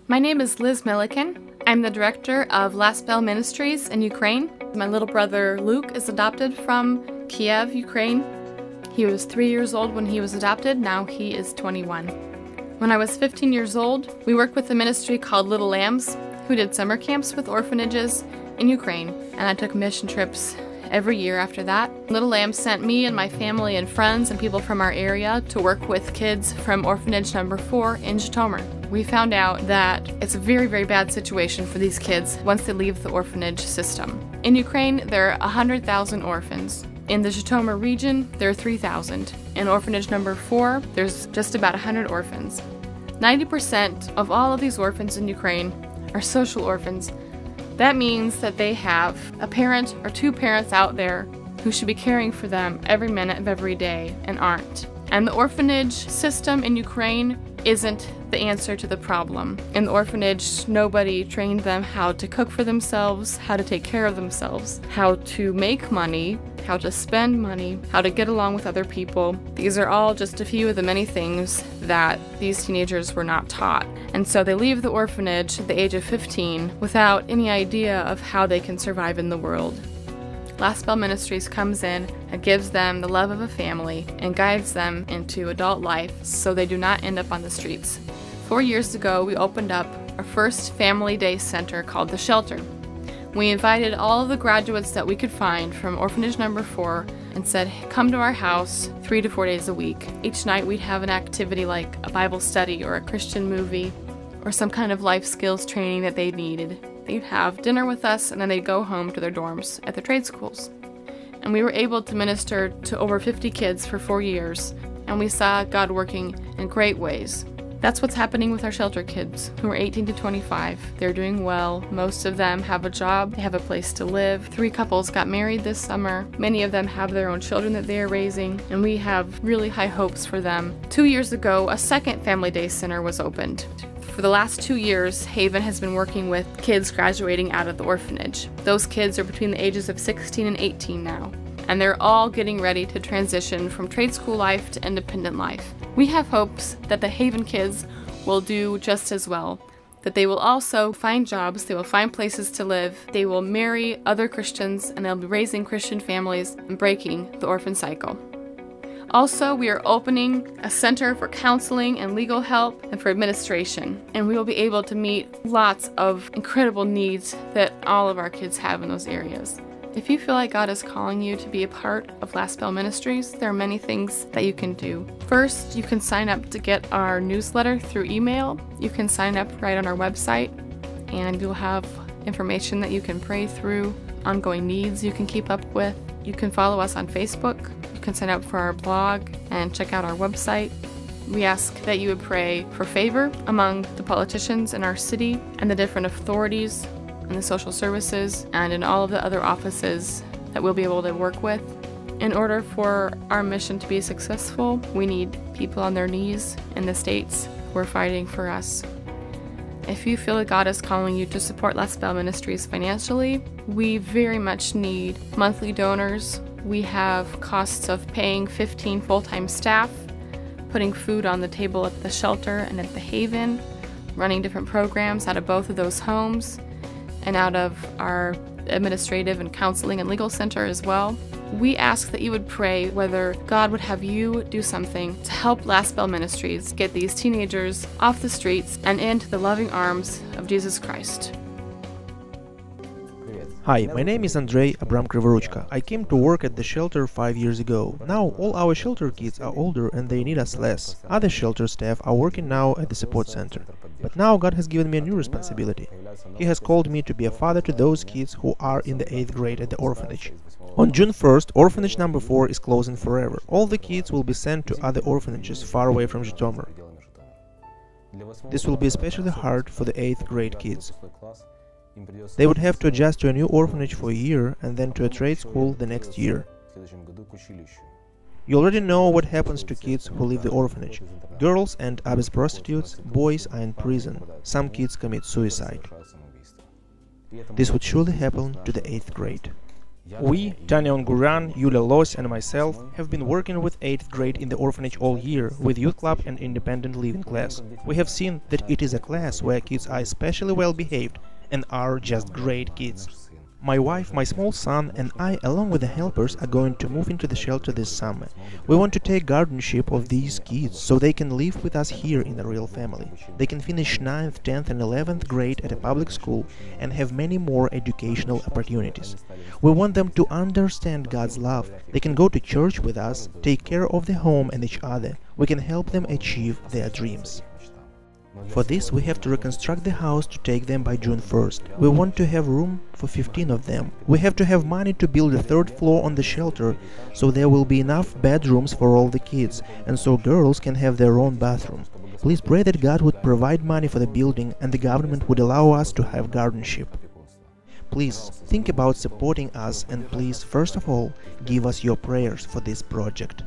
My name is Liz Millikan. I'm the director of Last Bell Ministries in Ukraine. My little brother Luke is adopted from Kiev, Ukraine. He was 3 years old when he was adopted. Now he is 21. When I was 15 years old, we worked with a ministry called Little Lambs, who did summer camps with orphanages in Ukraine, and I took mission trips every year after that. Little Lambs sent me and my family and friends and people from our area to work with kids from Orphanage number 4 in Zhytomyr. We found out that it's a very, very bad situation for these kids once they leave the orphanage system. In Ukraine, there are 100,000 orphans. In the Zhytomyr region, there are 3,000. In Orphanage number 4, there's just about 100 orphans. 90% of all of these orphans in Ukraine are social orphans. That means that they have a parent or two parents out there who should be caring for them every minute of every day and aren't. And the orphanage system in Ukraine isn't the answer to the problem. In the orphanage, nobody trained them how to cook for themselves, how to take care of themselves, how to make money, how to spend money, how to get along with other people. These are all just a few of the many things that these teenagers were not taught. And so they leave the orphanage at the age of 15 without any idea of how they can survive in the world. Last Bell Ministries comes in and gives them the love of a family and guides them into adult life so they do not end up on the streets. 4 years ago, we opened up our first family day center called The Shelter. We invited all of the graduates that we could find from Orphanage number 4 and said, come to our house 3 to 4 days a week. Each night we'd have an activity like a Bible study or a Christian movie or some kind of life skills training that they needed. They'd have dinner with us and then they'd go home to their dorms at the trade schools. And we were able to minister to over 50 kids for 4 years, and we saw God working in great ways. That's what's happening with our shelter kids who are 18 to 25. They're doing well. Most of them have a job. They have a place to live. 3 couples got married this summer. Many of them have their own children that they are raising, and we have really high hopes for them. 2 years ago, a second Family Day Center was opened. For the last 2 years, Haven has been working with kids graduating out of the orphanage. Those kids are between the ages of 16 and 18 now, and they're all getting ready to transition from trade school life to independent life. We have hopes that the Haven kids will do just as well, that they will also find jobs, they will find places to live, they will marry other Christians, and they'll be raising Christian families and breaking the orphan cycle. Also, we are opening a center for counseling and legal help and for administration, and we will be able to meet lots of incredible needs that all of our kids have in those areas. If you feel like God is calling you to be a part of Last Bell Ministries, there are many things that you can do. First, you can sign up to get our newsletter through email. You can sign up right on our website, and you'll have information that you can pray through, ongoing needs you can keep up with. You can follow us on Facebook. You can sign up for our blog and check out our website. We ask that you would pray for favor among the politicians in our city and the different authorities in the social services and in all of the other offices that we'll be able to work with. In order for our mission to be successful, we need people on their knees in the states who are fighting for us. If you feel that God is calling you to support Last Bell Ministries financially, we very much need monthly donors. We have costs of paying 15 full-time staff, putting food on the table at the shelter and at the Haven, running different programs out of both of those homes, and out of our administrative and counseling and legal center as well. We ask that you would pray whether God would have you do something to help Last Bell Ministries get these teenagers off the streets and into the loving arms of Jesus Christ. Hi, my name is Abram. I came to work at the shelter 5 years ago. Now all our shelter kids are older and they need us less. Other shelter staff are working now at the support center. But now God has given me a new responsibility. He has called me to be a father to those kids who are in the 8th grade at the orphanage. On June 1st, Orphanage number 4 is closing forever. All the kids will be sent to other orphanages far away from Zhytomyr. This will be especially hard for the 8th grade kids. They would have to adjust to a new orphanage for a year and then to a trade school the next year. You already know what happens to kids who leave the orphanage. Girls end up as prostitutes, boys are in prison, some kids commit suicide. This would surely happen to the 8th grade. We, Tanya Unguran, Yulia Los and myself, have been working with 8th grade in the orphanage all year with youth club and independent living class. We have seen that it is a class where kids are especially well behaved and are just great kids. My wife, my small son and I, along with the helpers, are going to move into the shelter this summer. We want to take guardianship of these kids so they can live with us here in a real family. They can finish 9th, 10th and 11th grade at a public school and have many more educational opportunities. We want them to understand God's love. They can go to church with us, take care of the home and each other. We can help them achieve their dreams. For this, we have to reconstruct the house to take them by June 1st. We want to have room for 15 of them. We have to have money to build a 3rd floor on the shelter, so there will be enough bedrooms for all the kids, and so girls can have their own bathroom. Please pray that God would provide money for the building and the government would allow us to have guardianship. Please think about supporting us and please, first of all, give us your prayers for this project.